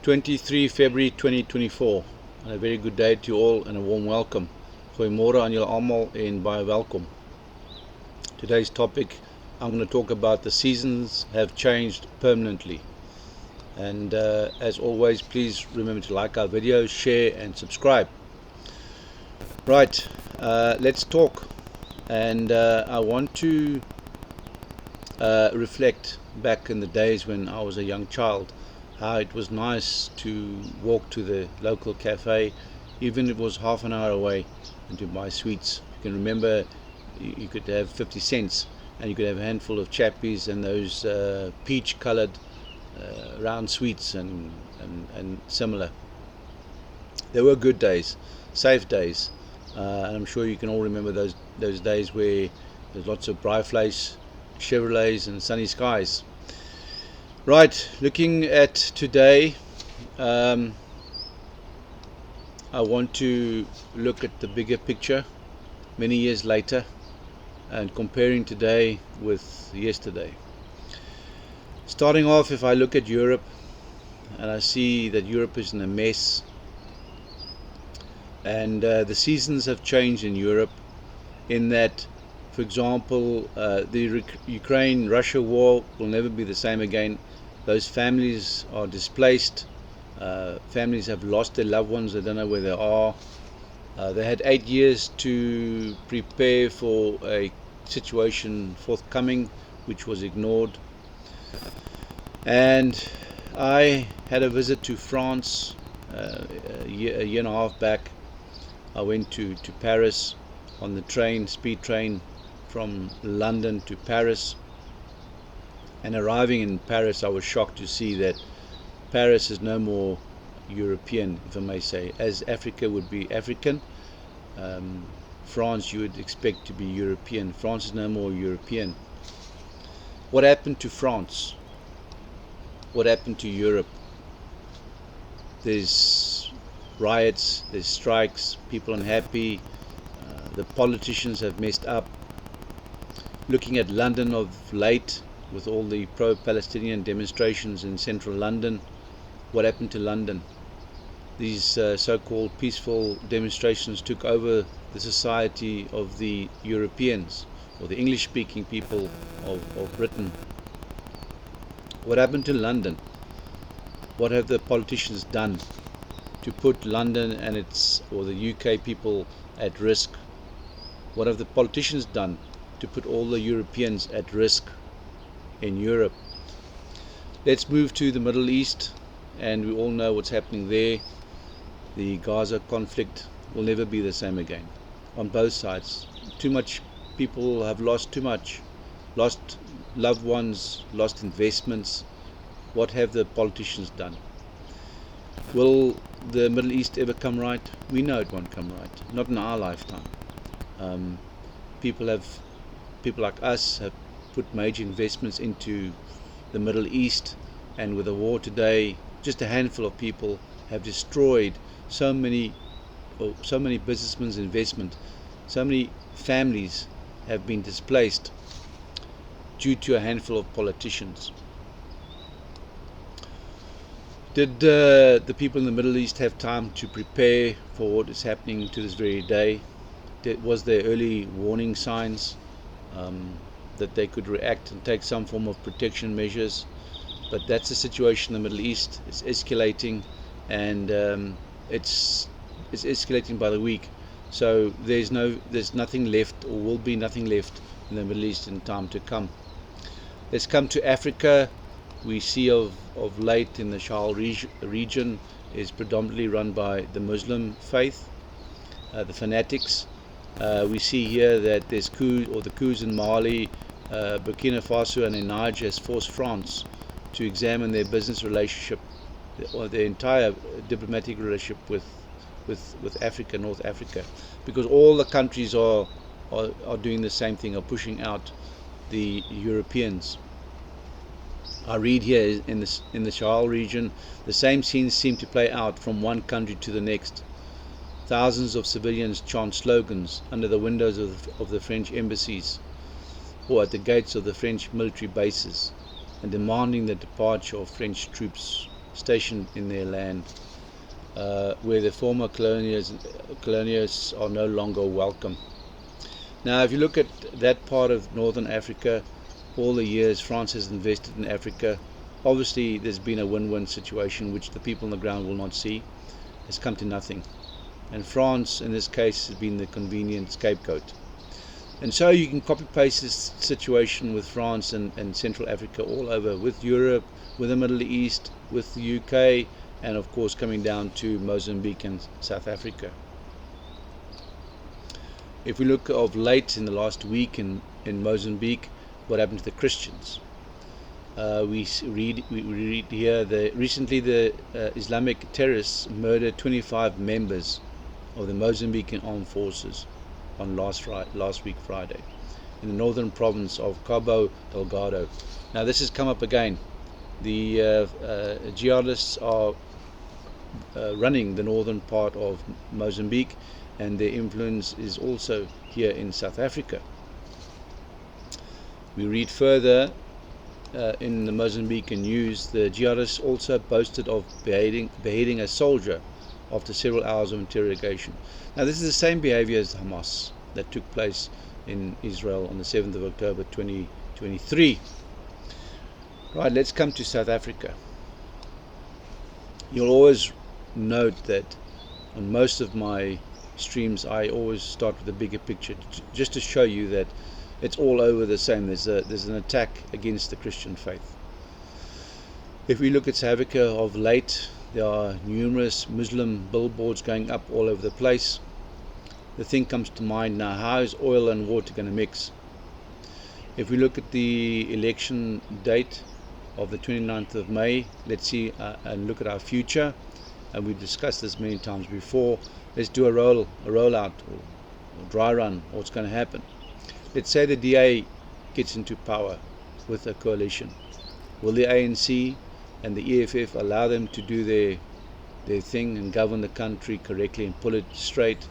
23 February 2024. And a very good day to you all and a warm welcome. Goeiemôre aan julle almal en baie welkom. Today's topic, I'm going to talk about the seasons have changed permanently. And as always, please remember to like our videos, share and subscribe. Right, let's talk. And I want to reflect back in the days when I was a young child, how it was nice to walk to the local cafe, even if it was half an hour away, and to buy sweets. You can remember you could have 50 cents and you could have a handful of chappies and those peach colored round sweets and similar. They were good days, safe days, and I'm sure you can all remember those days where there's lots of braai Chevrolets and sunny skies. Right, looking at today, I want to look at the bigger picture many years later and comparing today with yesterday. Starting off, if I look at Europe and I see that Europe is in a mess, and the seasons have changed in Europe in that, for example, the Ukraine-Russia war will never be the same again. Those families are displaced. Families have lost their loved ones. They don't know where they are. They had 8 years to prepare for a situation forthcoming, which was ignored. And I had a visit to France a year and a half back. I went to Paris on the train, speed train, from London to Paris, and arriving in Paris I was shocked to see that Paris is no more European, if I may say. As Africa would be African, France you would expect to be European. France is no more European. What happened to France? What happened to Europe? There's riots, there's strikes, people unhappy, the politicians have messed up. Looking at London of late, with all the pro-Palestinian demonstrations in central London, what happened to London? These so-called peaceful demonstrations took over the society of the Europeans, or the English-speaking people of Britain. What happened to London? What have the politicians done to put London and or the UK people at risk? What have the politicians done to put all the Europeans at risk in Europe? Let's move to the Middle East, and we all know what's happening there. The Gaza conflict will never be the same again on both sides. Too much people have lost too much, lost loved ones, lost investments. What have the politicians done? Will the Middle East ever come right? We know it won't come right, not in our lifetime. People like us have put major investments into the Middle East, and with the war today, just a handful of people have destroyed so many businessmen's investment. So many families have been displaced due to a handful of politicians. Did the people in the Middle East have time to prepare for what is happening to this very day? Was there early warning signs that they could react and take some form of protection measures? But that's the situation in the Middle East. It's escalating, and it's escalating by the week. So there's nothing left, or will be nothing left in the Middle East in time to come. Let's come to Africa. We see of late in the Sahel region is predominantly run by the Muslim faith, the fanatics. We see here that there's the coups in Mali, Burkina Faso and in Niger has forced France to examine their business relationship, or their entire diplomatic relationship with Africa, North Africa, because all the countries are doing the same thing, are pushing out the Europeans. I read here in the Sahel region, the same scenes seem to play out from one country to the next. Thousands of civilians chant slogans under the windows of the French embassies or at the gates of the French military bases, and demanding the departure of French troops stationed in their land, where the former colonialists are no longer welcome. Now, if you look at that part of Northern Africa, all the years France has invested in Africa, obviously there's been a win-win situation which the people on the ground will not see. It's come to nothing. And France, in this case, has been the convenient scapegoat. And so you can copy-paste this situation with France and Central Africa all over, with Europe, with the Middle East, with the UK, and of course coming down to Mozambique and South Africa. If we look of late in the last week in Mozambique, what happened to the Christians? We read here that recently the Islamic terrorists murdered 25 members of the Mozambican armed forces on last week Friday in the northern province of Cabo Delgado. Now this has come up again. The jihadists are running the northern part of Mozambique, and their influence is also here in South Africa. We read further in the Mozambican news, the jihadists also boasted of beheading a soldier after several hours of interrogation. Now this is the same behavior as Hamas that took place in Israel on the 7th of October 2023. Right, let's come to South Africa. You'll always note that on most of my streams I always start with a bigger picture, just to show you that it's all over the same. There's an attack against the Christian faith. If we look at South Africa of late, there are numerous Muslim billboards going up all over the place. The thing comes to mind now, how is oil and water going to mix? If we look at the election date of the 29th of May, let's see and look at our future, and we've discussed this many times before. Let's do a rollout or dry run. What's going to happen? Let's say the DA gets into power with a coalition. Will the ANC and the EFF allow them to do their thing and govern the country correctly and pull it straight?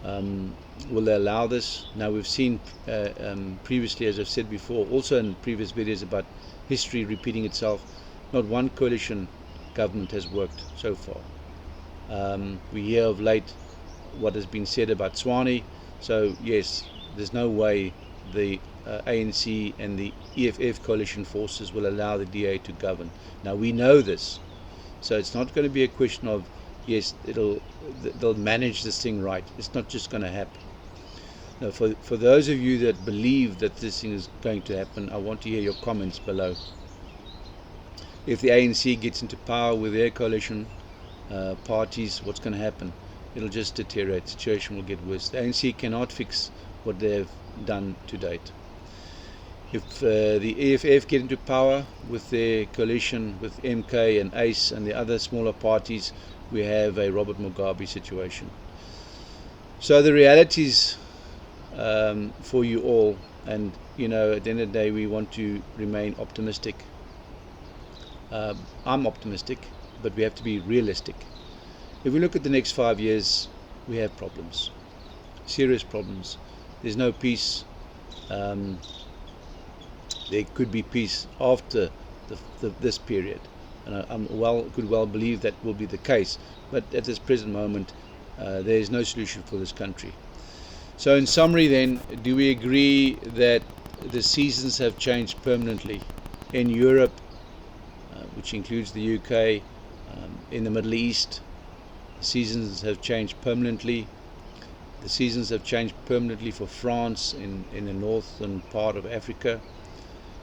Will they allow this? Now we've seen previously, as I've said before, also in previous videos about history repeating itself, not one coalition government has worked so far. We hear of late what has been said about Swane, so yes, there's no way the ANC and the EFF coalition forces will allow the DA to govern. Now we know this, so it's not going to be a question of yes, they'll manage this thing right. It's not just going to happen. Now, for those of you that believe that this thing is going to happen, I want to hear your comments below. If the ANC gets into power with their coalition parties, what's going to happen? It'll just deteriorate. The situation will get worse. The ANC cannot fix what they've done to date. If the EFF get into power with their coalition with MK and ACE and the other smaller parties, we have a Robert Mugabe situation. So the realities for you all, and you know, at the end of the day, we want to remain optimistic. I'm optimistic, but we have to be realistic. If we look at the next 5 years, we have problems, serious problems. There's no peace. There could be peace after this period, and I could well believe that will be the case. But at this present moment, there is no solution for this country. So, in summary, then, do we agree that the seasons have changed permanently in Europe, which includes the UK, in the Middle East? The seasons have changed permanently. The seasons have changed permanently for France in the northern part of Africa.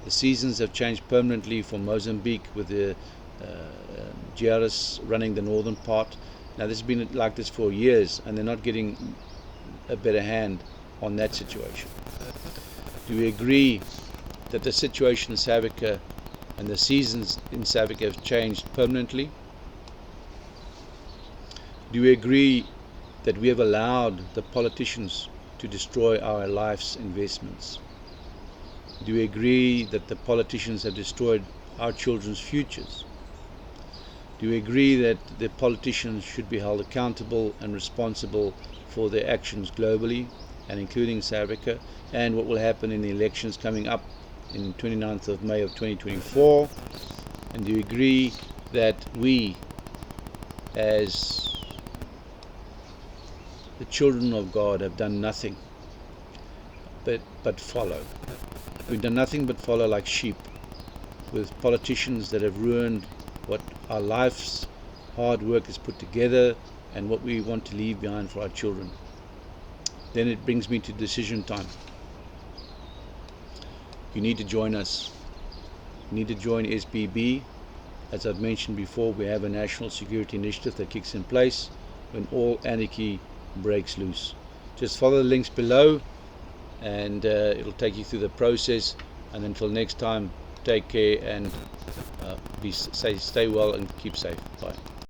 The seasons have changed permanently for Mozambique with the jihadists running the northern part. Now this has been like this for years, and they're not getting a better hand on that situation. Do we agree that the situation in South Africa and the seasons in South Africa have changed permanently? Do we agree that we have allowed the politicians to destroy our life's investments? Do we agree that the politicians have destroyed our children's futures? Do we agree that the politicians should be held accountable and responsible for their actions globally, and including South Africa, and what will happen in the elections coming up in 29th of May of 2024? And do you agree that we, as the children of God, have done nothing but follow. We've done nothing but follow like sheep, with politicians that have ruined what our life's hard work is put together and what we want to leave behind for our children. Then it brings me to decision time. You need to join us. You need to join SBB. As I've mentioned before, we have a national security initiative that kicks in place when all anarchy breaks loose. Just follow the links below and it'll take you through the process. And until next time, take care and stay well and keep safe. Bye.